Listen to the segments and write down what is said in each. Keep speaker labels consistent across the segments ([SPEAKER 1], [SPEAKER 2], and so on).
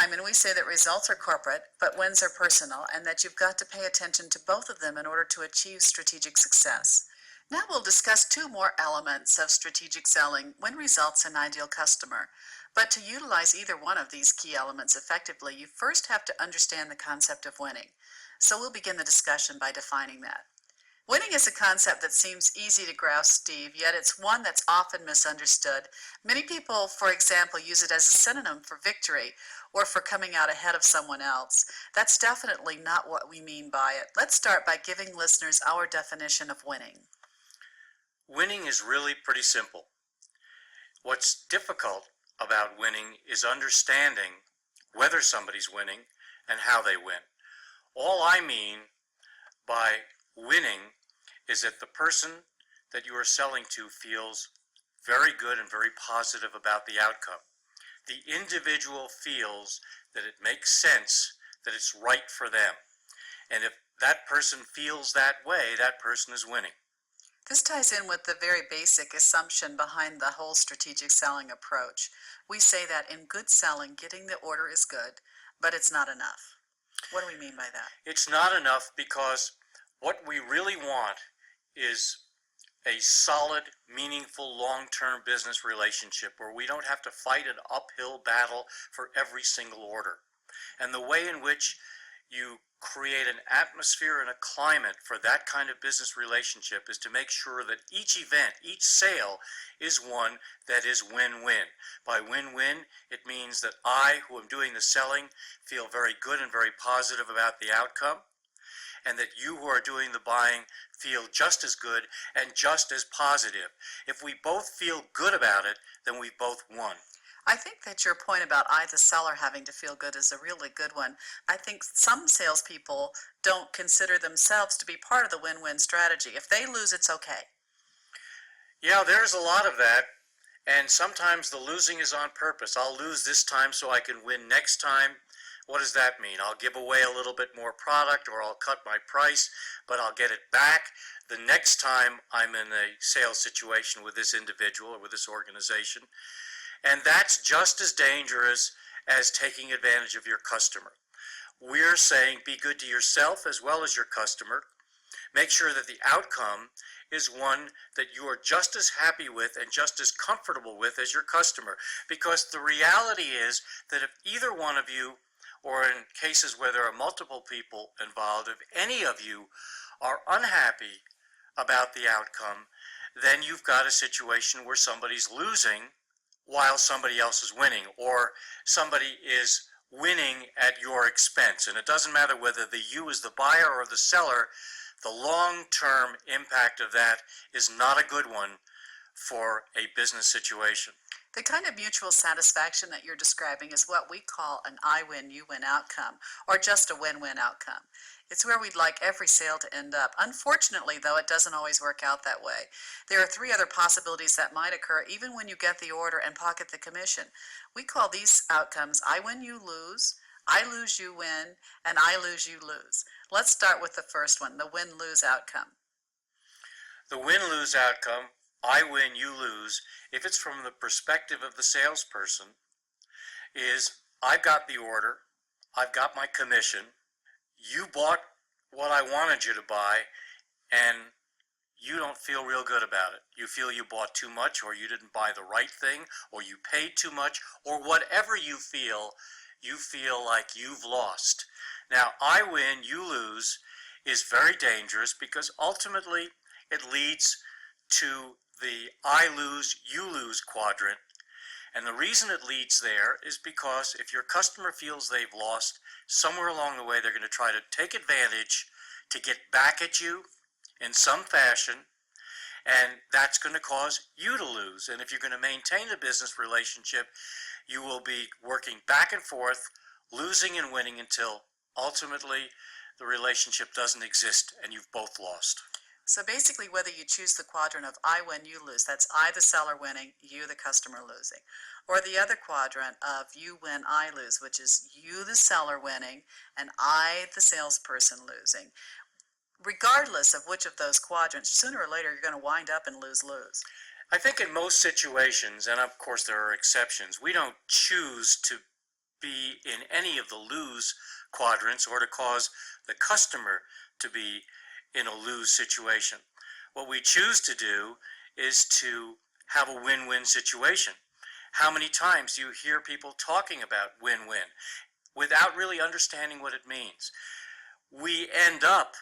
[SPEAKER 1] Heiman, we say that results are corporate, but wins are personal, and that you've got to pay attention to both of them in order to achieve strategic success. Now we'll discuss two more elements of strategic selling: win results and ideal customer. But to utilize either one of these key elements effectively, you first have to understand the concept of winning. So we'll begin the discussion by defining that. Winning is a concept that seems easy to grasp, Steve, yet it's one that's often misunderstood. Many people, for example, use it as a synonym for victory or for coming out ahead of someone else. That's definitely not what we mean by it. Let's start by giving listeners our definition of winning.
[SPEAKER 2] Winning is really pretty simple. What's difficult about winning is understanding whether somebody's winning and how they win. All I mean by winning is that the person that you are selling to feels very good and very positive about the outcome. The individual feels that it makes sense, that it's right for them. And if that person feels that way, that person is winning.
[SPEAKER 1] This ties in with the very basic assumption behind the whole strategic selling approach. We say that in good selling, getting the order is good, but it's not enough. What do we mean by that?
[SPEAKER 2] It's not enough because what we really want is a solid, meaningful, long-term business relationship where we don't have to fight an uphill battle for every single order. And the way in which you create an atmosphere and a climate for that kind of business relationship is to make sure that each event, each sale, is one that is win-win. By win-win, it means that I, who am doing the selling, feel very good and very positive about the outcome, and that you who are doing the buying feel just as good and just as positive. If we both feel good about it, then we've both won.
[SPEAKER 1] I think that your point about I, the seller, having to feel good is a really good one. I think some salespeople don't consider themselves to be part of the win-win strategy. If they lose, it's okay.
[SPEAKER 2] Yeah, there's a lot of that, and sometimes the losing is on purpose. I'll lose this time so I can win next time. What does that mean? I'll give away a little bit more product, or I'll cut my price, but I'll get it back the next time I'm in a sales situation with this individual or with this organization. And that's just as dangerous as taking advantage of your customer. We're saying be good to yourself as well as your customer. Make sure that the outcome is one that you are just as happy with and just as comfortable with as your customer. Because the reality is that if either one of you, or in cases where there are multiple people involved, if any of you are unhappy about the outcome, then you've got a situation where somebody's losing while somebody else is winning, or somebody is winning at your expense. And it doesn't matter whether the you is the buyer or the seller, the long-term impact of that is not a good one for a business situation.
[SPEAKER 1] The kind of mutual satisfaction that you're describing is what we call an I win, you win outcome, or just a win-win outcome. It's where we'd like every sale to end up. Unfortunately, though, it doesn't always work out that way. There are three other possibilities that might occur even when you get the order and pocket the commission. We call these outcomes I win, you lose, I lose, you win, and I lose, you lose. Let's start with the first one, the win-lose outcome.
[SPEAKER 2] The win-lose outcome, I win, you lose, if it's from the perspective of the salesperson, is I've got the order, I've got my commission, you bought what I wanted you to buy, and you don't feel real good about it. You feel you bought too much, or you didn't buy the right thing, or you paid too much, or whatever you feel like you've lost. Now, I win, you lose is very dangerous because ultimately it leads to the I lose, you lose quadrant. And the reason it leads there is because if your customer feels they've lost, somewhere along the way they're going to try to take advantage to get back at you in some fashion, and that's going to cause you to lose. And if you're going to maintain the business relationship, you will be working back and forth, losing and winning until ultimately the relationship doesn't exist and you've both lost.
[SPEAKER 1] So basically, whether you choose the quadrant of I win, you lose, that's I, the seller, winning, you, the customer, losing. Or the other quadrant of you win, I lose, which is you, the seller, winning, and I, the salesperson, losing. Regardless of which of those quadrants, sooner or later you're going to wind up in lose-lose.
[SPEAKER 2] I think in most situations, and of course there are exceptions, we don't choose to be in any of the lose quadrants or to cause the customer to be in a lose situation. What we choose to do is to have a win-win situation. How many times do you hear people talking about win-win without really understanding what it means? We end up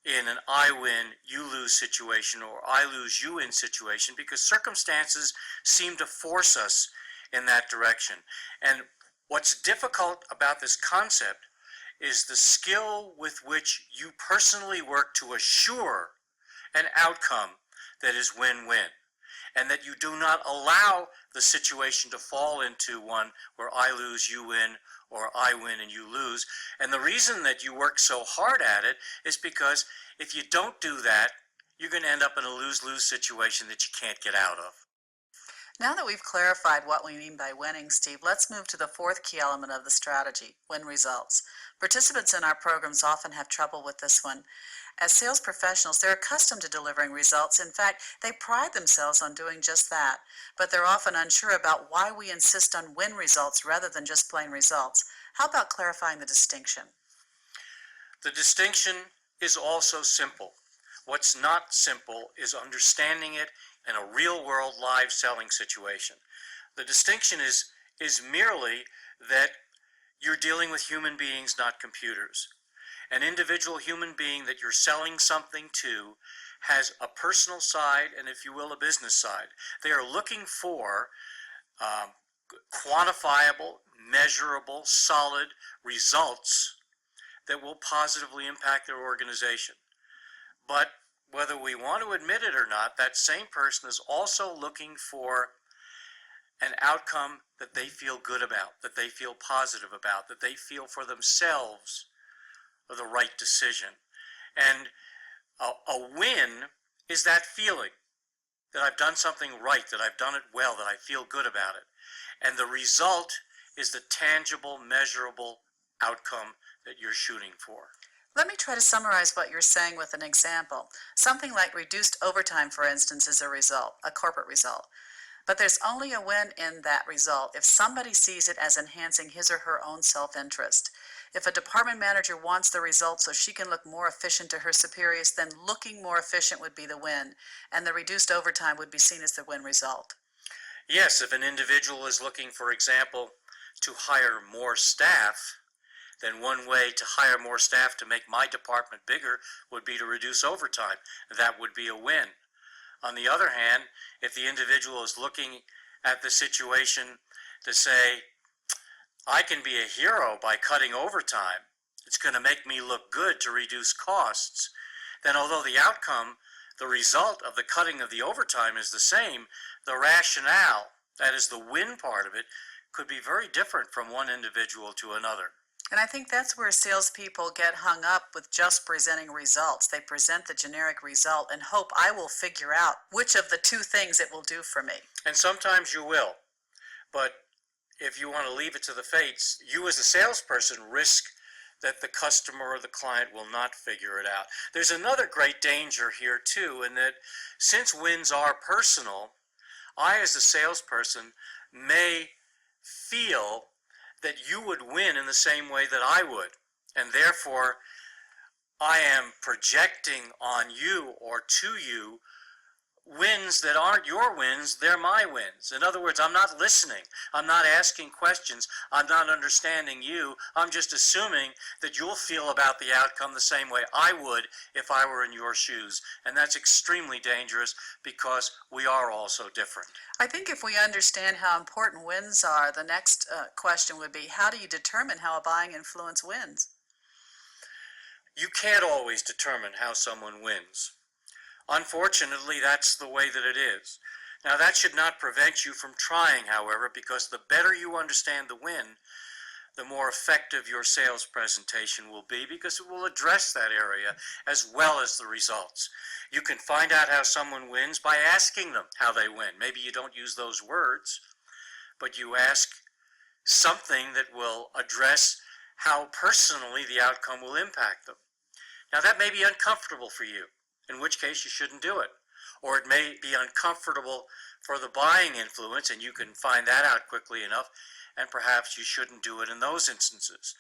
[SPEAKER 2] in an I win, you lose situation, or I lose, you win situation, because circumstances seem to force us in that direction. And what's difficult about this concept is the skill with which you personally work to assure an outcome that is win-win, and that you do not allow the situation to fall into one where I lose, you win, or I win and you lose. And the reason that you work so hard at it is because if you don't do that, you're going to end up in a lose-lose situation that you can't get out of.
[SPEAKER 1] Now that we've clarified what we mean by winning, Steve, let's move to the fourth key element of the strategy, win results. Participants in our programs often have trouble with this one. As sales professionals, they're accustomed to delivering results. In fact, they pride themselves on doing just that, but they're often unsure about why we insist on win results rather than just plain results. How about clarifying the distinction?
[SPEAKER 2] The distinction is also simple. What's not simple is understanding it in a real-world live selling situation. The distinction is merely that you're dealing with human beings, not computers. An individual human being that you're selling something to has a personal side and, if you will, a business side. They are looking for quantifiable, measurable, solid results that will positively impact their organization. But whether we want to admit it or not, that same person is also looking for an outcome that they feel good about, that they feel positive about, that they feel for themselves are the right decision. And a win is that feeling that I've done something right, that I've done it well, that I feel good about it. And the result is the tangible, measurable outcome that you're shooting for.
[SPEAKER 1] Let me try to summarize what you're saying with an example. Something like reduced overtime, for instance, is a result, a corporate result. But there's only a win in that result if somebody sees it as enhancing his or her own self-interest. If a department manager wants the result so she can look more efficient to her superiors, then looking more efficient would be the win, and the reduced overtime would be seen as the win result.
[SPEAKER 2] Yes, if an individual is looking, for example, to hire more staff, then one way to hire more staff to make my department bigger would be to reduce overtime. That would be a win. On the other hand, if the individual is looking at the situation to say, I can be a hero by cutting overtime, it's going to make me look good to reduce costs, then although the outcome, the result of the cutting of the overtime is the same, the rationale, that is the win part of it, could be very different from one individual to another.
[SPEAKER 1] And I think that's where salespeople get hung up with just presenting results. They present the generic result and hope I will figure out which of the two things it will do for me.
[SPEAKER 2] And sometimes you will, but if you want to leave it to the fates, you as a salesperson risk that the customer or the client will not figure it out. There's another great danger here too, in that since wins are personal, I as a salesperson may feel that you would win in the same way that I would, and therefore I am projecting on you or to you wins that aren't your wins, they're my wins. In other words, I'm not listening, I'm not asking questions, I'm not understanding you, I'm just assuming that you'll feel about the outcome the same way I would if I were in your shoes. And that's extremely dangerous because we are all so different.
[SPEAKER 1] I think if we understand how important wins are, the next question would be, how do you determine how a buying influence wins?
[SPEAKER 2] You can't always determine how someone wins. Unfortunately, that's the way that it is. Now, that should not prevent you from trying, however, because the better you understand the win, the more effective your sales presentation will be, because it will address that area as well as the results. You can find out how someone wins by asking them how they win. Maybe you don't use those words, but you ask something that will address how personally the outcome will impact them. Now, that may be uncomfortable for you, in which case you shouldn't do it. Or it may be uncomfortable for the buying influence, and you can find that out quickly enough, and perhaps you shouldn't do it in those instances.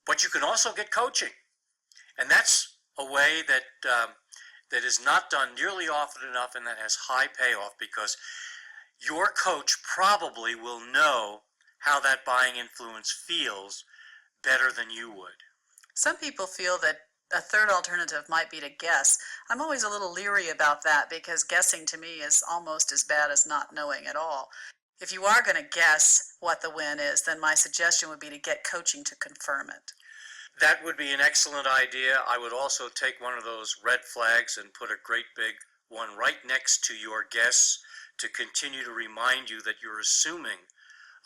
[SPEAKER 2] But you can also get coaching, and that's a way that is not done nearly often enough, and that has high payoff, because your coach probably will know how that buying influence feels better than you would.
[SPEAKER 1] Some people feel that a third alternative might be to guess. I'm always a little leery about that because guessing to me is almost as bad as not knowing at all. If you are going to guess what the win is, then my suggestion would be to get coaching to confirm it.
[SPEAKER 2] That would be an excellent idea. I would also take one of those red flags and put a great big one right next to your guess to continue to remind you that you're assuming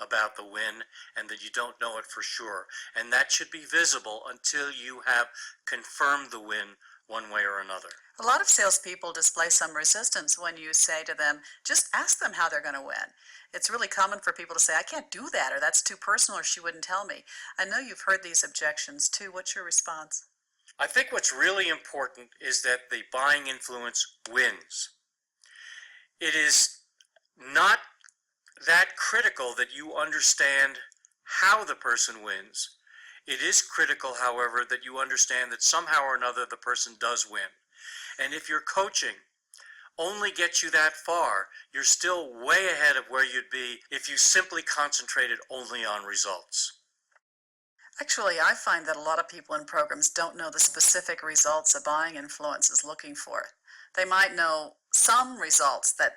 [SPEAKER 2] about the win and that you don't know it for sure. And that should be visible until you have confirmed the win one way or another.
[SPEAKER 1] A lot of salespeople display some resistance when you say to them, just ask them how they're going to win. It's really common for people to say, I can't do that, or that's too personal, or she wouldn't tell me. I know you've heard these objections too. What's your response?
[SPEAKER 2] I think what's really important is that the buying influence wins. It is not that critical that you understand how the person wins. It is critical, however, that you understand that somehow or another the person does win. And if your coaching only gets you that far, you're still way ahead of where you'd be if you simply concentrated only on results.
[SPEAKER 1] Actually, I find that a lot of people in programs don't know the specific results a buying influence is looking for. They might know some results that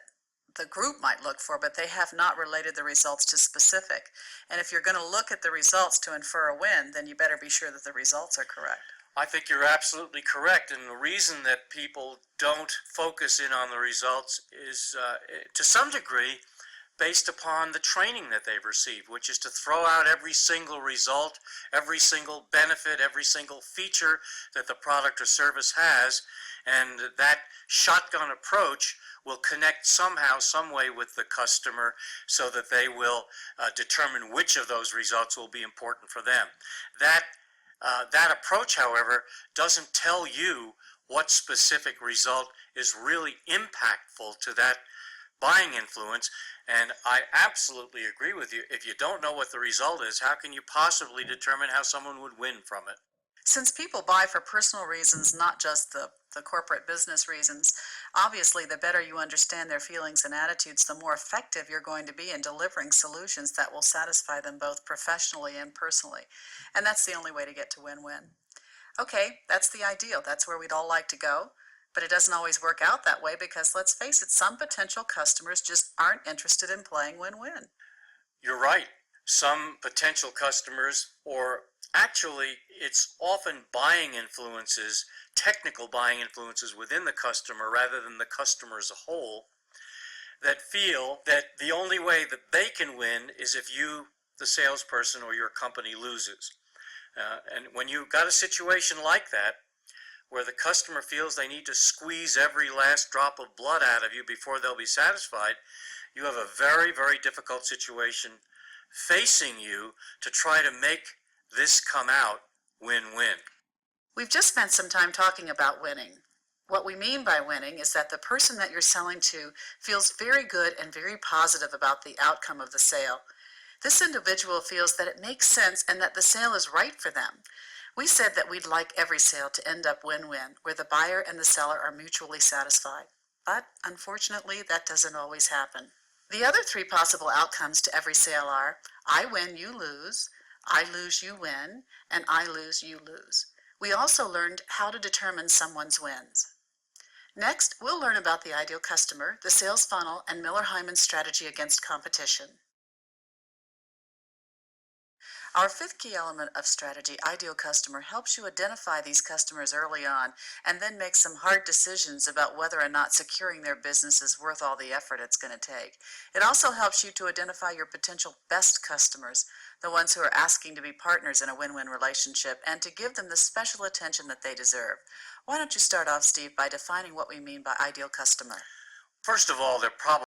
[SPEAKER 1] the group might look for, but they have not related the results to specific. And if you're going to look at the results to infer a win, then you better be sure that the results are correct.
[SPEAKER 2] I think you're absolutely correct, and the reason that people don't focus in on the results is, to some degree, based upon the training that they've received, which is to throw out every single result, every single benefit, every single feature that the product or service has, and that shotgun approach will connect somehow, some way with the customer so that they will determine which of those results will be important for them. That approach, however, doesn't tell you what specific result is really impactful to that buying influence, and I absolutely agree with you. If you don't know what the result is, how can you possibly determine how someone would win from it?
[SPEAKER 1] Since people buy for personal reasons, not just the corporate business reasons, obviously the better you understand their feelings and attitudes, the more effective you're going to be in delivering solutions that will satisfy them both professionally and personally. And that's the only way to get to win-win. Okay, that's the ideal. That's where we'd all like to go. But it doesn't always work out that way because, let's face it, some potential customers just aren't interested in playing win-win.
[SPEAKER 2] You're right. Some potential customers, or actually it's often buying influences, technical buying influences within the customer rather than the customer as a whole, that feel that the only way that they can win is if you, the salesperson, or your company loses. And when you've got a situation like that, where the customer feels they need to squeeze every last drop of blood out of you before they'll be satisfied, you have a very, very difficult situation facing you to try to make this come out win-win.
[SPEAKER 1] We've just spent some time talking about winning. What we mean by winning is that the person that you're selling to feels very good and very positive about the outcome of the sale. This individual feels that it makes sense and that the sale is right for them. We said that we'd like every sale to end up win-win, where the buyer and the seller are mutually satisfied. But unfortunately, that doesn't always happen. The other three possible outcomes to every sale are, I win, you lose, I lose, you win, and I lose, you lose. We also learned how to determine someone's wins. Next, we'll learn about the ideal customer, the sales funnel, and Miller-Heiman's strategy against competition. Our fifth key element of strategy, ideal customer, helps you identify these customers early on and then make some hard decisions about whether or not securing their business is worth all the effort it's going to take. It also helps you to identify your potential best customers, the ones who are asking to be partners in a win-win relationship, and to give them the special attention that they deserve. Why don't you start off, Steve, by defining what we mean by ideal customer?
[SPEAKER 2] First of all, they're probably